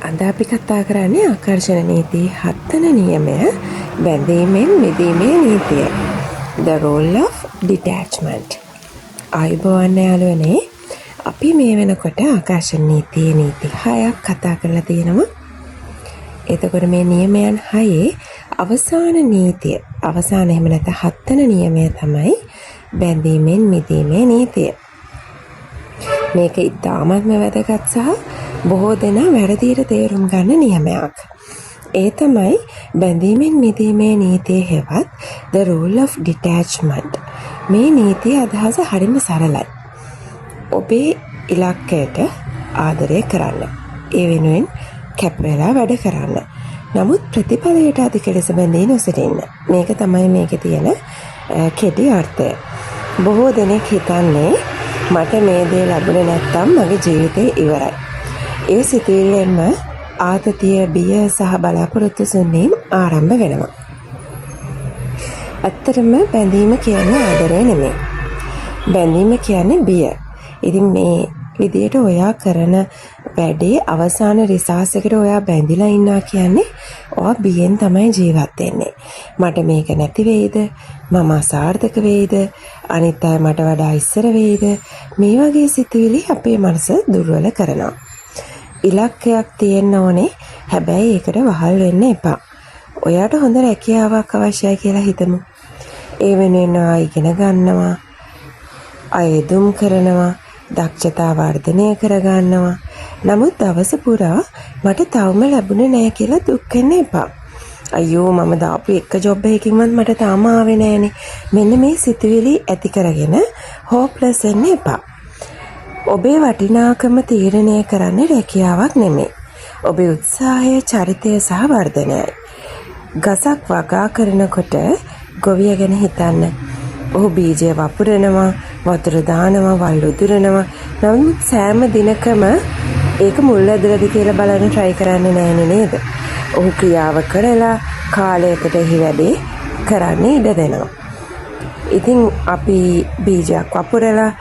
අද අපි කතා කරන්නේ ආකර්ෂණ නීතියේ 7 වෙනි නියමය බැඳීමෙන් මිදීමේ නීතිය. The role of detachment. ආයුබෝවන් යාළුවනේ. අපි මේ වෙනකොට ආකර්ෂණ නීතියේ නීති 6ක් කතා කරලා තියෙනවා. එතකොට මේ නියමයන් 6 අවසාන නීතිය, අවසාන එහෙම නැත්නම් 7 වෙනි නියමය තමයි බැඳීමෙන් මිදීමේ නීතිය. මේක ඉතාමත්ම වැදගත් සහ බොහෝ දෙනා වැරදියට තේරුම් ගන්න නියමයක්. ඒ තමයි බැඳීමෙන් මිදීමේ නීතිය හෙවත් the rule of detachment. මේ නීතිය අදහස හරිම සරලයි. ඔබේ ඉලක්කයට ආදරය කරන්න. ඒ වෙනුවෙන් කැප වෙලා වැඩ කරන්න. නමුත් ප්‍රතිඵලයට අධික ලෙස බැඳී නොසිටින්න. මේක තමයි මේකේ තියෙන කෙටි අර්ථය. බොහෝ දෙනෙක් හිතන්නේ මට මේ දේ ලැබුණේ නැත්තම් මගේ ජීවිතේ ඉවරයි. ඒ සිතුවිල්ලෙන්ම ආතතිය, බිය සහ බලාපොරොත්තු සුන්වීම ආරම්භ වෙනවා. ඇත්තටම බැඳීම කියන්නේ ආදරය නෙමෙයි. බැඳීම කියන්නේ බිය. ඉතින් මේ විදියට ඔයා කරන වැඩේ අවසාන රිසාස් එකට ඔයා බැඳිලා ඉන්නවා කියන්නේ ඔයා බියෙන් තමයි ජීවත් වෙන්නේ. මට මේක නැති වෙයිද? මම අසාර්ථක වෙයිද? අනිත් අය මට වඩා ඉස්සර වෙයිද? මේ වගේ සිතුවිලි අපේ මනස දුර්වල කරනවා. ඉලක්කයක් තියෙන්න ඕනේ. හැබැයි ඒකට වහල් වෙන්න එපා. ඔයාට හොඳ රැකියාවක් අවශ්‍යයි කියලා හිතමු. ඒ වෙනුවෙන් ඉගෙන ගන්නවා, අයදුම් කරනවා, දක්ෂතා වර්ධනය කරගන්නවා. නමුත් දවස පුරා මට තවම ලැබුණේ නැහැ කියලා දුක් වෙන්න එපා. අයියෝ මම දාපු එක ජොබ් එකකින්වත් මට තාම ආවේ නැහනේ. මෙන්න මේ සිතුවිලි ඇති කරගෙන හෝප්ලස් වෙන්න එපා. ඔබේ වටිනාකම තීරණය කරන්නේ රැකියාවක් නෙමෙයි. ඔබේ උත්සාහය, චරිතය සහ වර්ධනයයි. ගසක් වගා කරනකොට ගොවිය ගැන හිතන්න. ඔහු බීජය වපුරනවා, වතුර දානවා, වල් උදුරනවා. නමුත් සෑම දිනකම ඒක මුල් ඇදලාද කියලා බලන්න try කරන්නේ නැහැ නේද? ඔහු ක්‍රියාව කරලා කාලයකට එහි වැඩේ කරන්න ඉඩ දෙනවා. ඉතින් අපි බීජයක් වපුරලා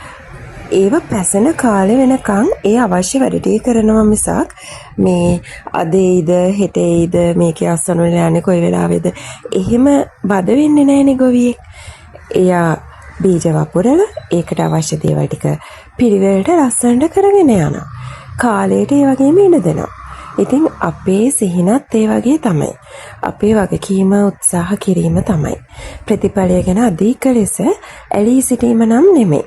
ඒව පැසෙන කාලෙ වෙනකන් ඒ අවශ්‍ය වැඩ ටික කරනවා මිසක් මේ අදේයිද හෙටේයිද මේකේ අස්සන වල යන්නේ කොයි වෙලාවෙද එහෙම බද වෙන්නේ නැහනේ ගොවියෙක්. එයා බීජ වපුරලා ඒකට අවශ්‍ය දේවල් ටික පිළිවෙලට ලස්සනට කරගෙන යනවා. කාලයට ඒ වගේම ඉඩ දෙනවා. ඉතින් අපේ සිහිනත් ඒ වගේ තමයි. අපේ වගකීම උත්සාහ කිරීම තමයි. ප්‍රතිඵලය ගැන අධික ලෙස ඇලී සිටීම නම් නෙමෙයි.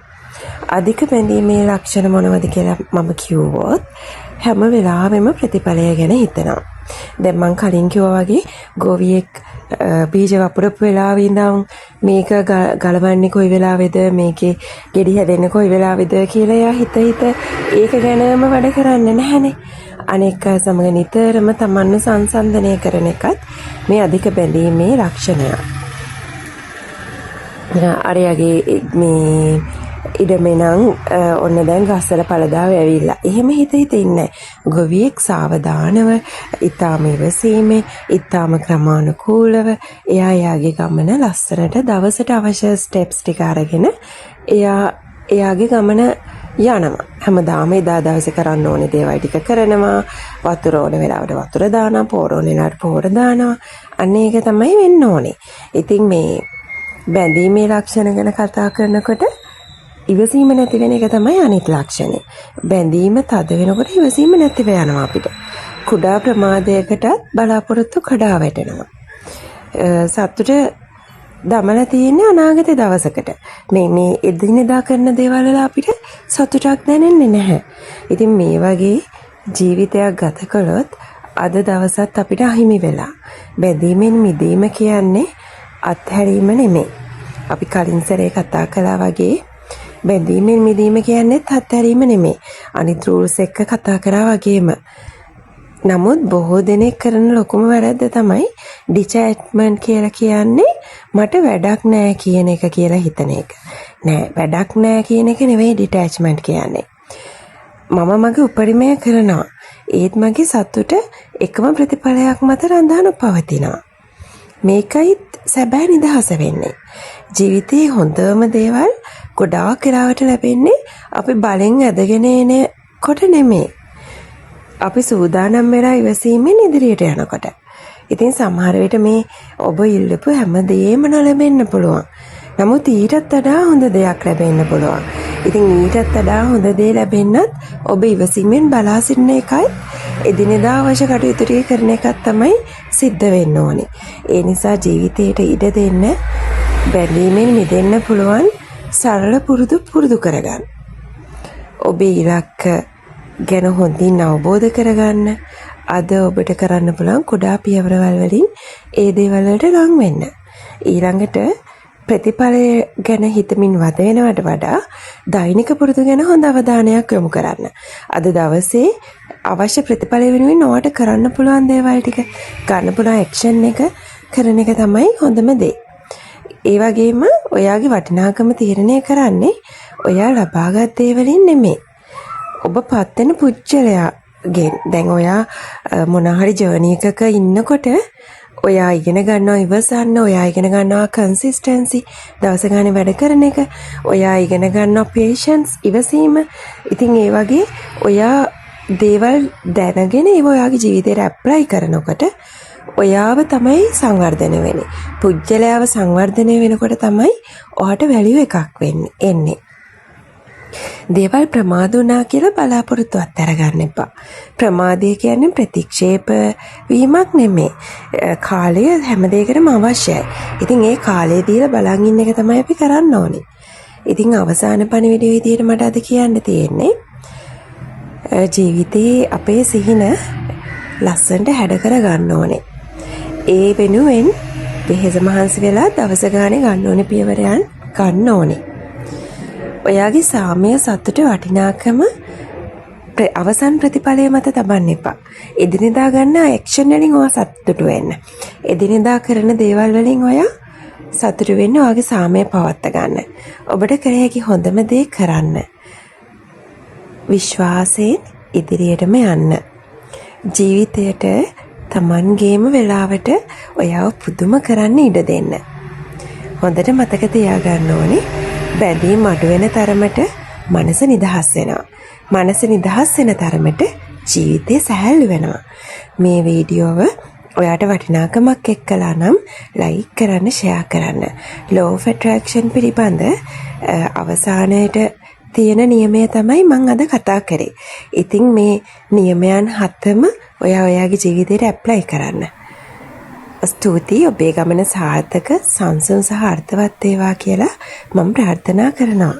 අධික බැඳීමේ ලක්ෂණ මොනවද කියලා මම කිව්වොත් හැම වෙලාවෙම ප්‍රතිඵලය ගැන හිතනවා. දැන් මං කලින් කිව්වා වගේ ගොවියෙක් බීජ වපුරපු වෙලාවෙ ඉඳන් මේක ගලවන්නේ කොයි වෙලාවේද, මේකේ ගෙඩි හැදෙන්නේ කොයි වෙලාවේද කියලා එයා හිත ඒක ගැනම වැඩ කරන්නේ නැහනේ. අනෙක් අය සමග නිතරම තමන්ව සංසන්දනය කරන එකත් මේ අධික බැඳීමේ ලක්ෂණයක්. අරයාගේ මේ ඉඩමෙනම් ඔන්න දැන් ගස්සල පළදාව ඇවිල්ලා. එහෙම හිත ඉන්නේ. ගොවියෙක් සාවධානව, ඊටාම ඉවසීමේ, ඊටාම ක්‍රමානුකූලව එයා යාගේ ගමන ලස්සනට දවසට අවශ්‍ය ස්ටෙප්ස් ටික අරගෙන එයාගේ ගමන යනවා. හැමදාම එදා දවසේ කරන්න ඕනේ දේවල් ටික කරනවා. වතුර ඕන වෙලාවට වතුර දානවා, පොර ඕන වෙලාවට පොර දානවා. අන්න ඒක තමයි වෙන්න ඕනේ. ඉතින් මේ බැඳීමේ ලක්ෂණ ගැන කතා කරනකොට ඉවසීම නැති වෙන එක තමයි අනිත් ලක්ෂණය. බැඳීම තද වෙනකොට ඉවසීම නැතිව යනවා අපිට. කුඩා ප්‍රමාදයකටත් බලාපොරොත්තු කඩා වැටෙනවා. සතුට දමලා තියෙන්නේ අනාගත දවසකට. මේ එදිනෙදා කරන දේවල් වල අපිට සතුටක් දැනෙන්නේ නැහැ. ඉතින් මේ වගේ ජීවිතයක් ගත කළොත් අද දවසත් අපිට අහිමි වෙලා. බැඳීමෙන් මිදීම කියන්නේ අත්හැරීම නෙමෙයි. අපි කලින් සැරේ කතා කළා වගේ බැඳීමෙන් මිදීම කියන්නේ අත්හැරීම නෙමෙයි. අනිත් රූල්ස් එක්ක කතා කරා වගේම. නමුත් බොහෝ දෙනෙක් කරන ලොකුම වැරද්ද තමයි ඩිටැච්මන්ට් කියලා කියන්නේ මට වැඩක් නෑ කියන එක කියලා හිතන එක. නෑ වැඩක් නෑ කියන එක නෙවෙයි ඩිටැච්මන්ට් කියන්නේ. මම මගේ උපරිමය කරනවා. ඒත් මගේ සතුට එකම ප්‍රතිඵලයක් මත රඳාන පවතිනවා. මේකයි සැබෑ නිදහස වෙන්නේ. ජීවිතේ හොඳම දේවල් ගොඩාක් වෙලාවට ලැබෙන්නේ අපි බලෙන් ඇදගෙන එන කොට නෙමෙයි. අපි සූදානම් වෙලා ඉවසීමෙන් ඉදිරියට යනකොට. ඉතින් සමහර විට මේ ඔබ ඉල්ලපු හැම දෙයක්ම නොලැබෙන්න පුළුවන්. නමුත් ඊටත් වඩා හොඳ දෙයක් ලැබෙන්න පුළුවන්. ඉතින් ඊටත් වඩා හොඳ දේ ලැබෙන්නත් ඔබ ඉවසීමෙන් බලා සිටින එකයි එදිනෙදා අවශ්‍ය කටයුතු ටික කරන එකක් තමයි සිද්ධ වෙන්න ඕනේ. ඒ නිසා ජීවිතයට ඉඩ දෙන්න, බැඳීමෙන් මිදෙන්න පුළුවන් සරල පුරුදු කරගන්න. ඔබේ ඉලක්ක ගැන හොඳින් අවබෝධ කරගන්න. අද ඔබට කරන්න පුළුවන් කුඩා පියවරවල් වලින් ඒ දේවල් වලට ලං වෙන්න. ඊළඟට ප්‍රතිඵලය ගැන හිතමින් වද වෙනවට වඩා දෛනික පුරුදු ගැන හොඳ අවධානයක් යොමු කරන්න. අද දවසේ අවශ්‍ය ප්‍රතිඵලය වෙනුවෙන් ඔයාට කරන්න පුළුවන් දේවල් ටික ගන්න පුළුවන් ඇක්ෂන් එක කරන එක තමයි හොඳම දේ. ඒ වගේම ඔයාගේ වටිනාකම තීරණය කරන්නේ ඔයා ලබාගත් දේ වලින් නෙමෙයි. ඔබ පත් වෙන පුජ්‍යලයාගෙන්. දැන් ඔයා මොන හරි ජර්නි එකක ඉන්නකොට ඔයා ඉගෙන ගන්නවා ඉවසන්න, ඔයා ඉගෙන ගන්නවා කන්සිස්ටන්සි, දවස ගානේ වැඩ කරන එක, ඔයා ඉගෙන ගන්නවා පේෂන්ස්, ඉවසීම. ඉතින් ඒ වගේ ඔයා දේවල් දැනගෙන ඒව ඔයාගේ ජීවිතේට ඇප්ලයි කරනකොට ඔයාව තමයි සංවර්ධනය වෙන්නේ. පුජ්‍යලයාව සංවර්ධනය වෙනකොට තමයි ඔයාට වැලියු එකක් එන්නේ. දේවල් ප්‍රමාද වුණා කියලා බලාපොරොත්තුවත් අරගන්න එපා. ප්‍රමාදය කියන්නේ ප්‍රතික්ෂේප වීමක් නෙමෙයි. කාලය හැම දෙයකටම අවශ්‍යයි. ඉතින් ඒ කාලය දීලා බලන් ඉන්න එක තමයි අපි කරන්න ඕනේ. ඉතින් අවසාන පණිවිඩය විදියට මට අද කියන්න තියෙන්නේ ජීවිතේ අපේ සිහින ලස්සනට හැඩ කර ගන්න ඕනේ. ඒ වෙනුවෙන් වෙහෙස මහන්සි වෙලා දවස ගානේ ගන්න ඕනේ පියවරයන් ගන්න ඕනේ. ඔයාගේ සාමය සතුට වටිනාකම අවසන් ප්‍රතිඵලය මත තබන්න එපා. එදිනෙදා ගන්න ඇක්ෂන් වලින් ඔයා සතුටු වෙන්න. එදිනෙදා කරන දේවල් වලින් ඔයා සතුටු වෙන්න, ඔයාගේ සාමය පවත්වා ගන්න. ඔබට කර හැකි හොඳම දේ කරන්න. විශ්වාසයෙන් ඉදිරියටම යන්න. ජීවිතයට Tamanගේම වෙලාවට ඔයාව පුදුම කරන්න ඉඩ දෙන්න. හොඳට මතක තියාගන්න ඕනේ බැඳීම් අඩු වෙන තරමට මනස නිදහස් වෙනවා. මනස නිදහස් වෙන තරමට ජීවිතේ සැහැල්ලු වෙනවා. මේ වීඩියෝව ඔයාට වටිනාකමක් එක්කලා නම් ලයික් කරන්න, ෂෙයා කරන්න. law of attraction පිළිබඳ අවසානයේට තියෙන නියමය තමයි මම අද කතා කරේ. ඉතින් මේ නියමයන් 7ම ඔයාගේ ජීවිතේට ඇප්ලයි කරන්න. ස්තුතියි. ඔබේ ගමන සාර්ථක, සංසුන් සහ අර්ථවත් වේවා කියලා මම ප්‍රාර්ථනා කරනවා.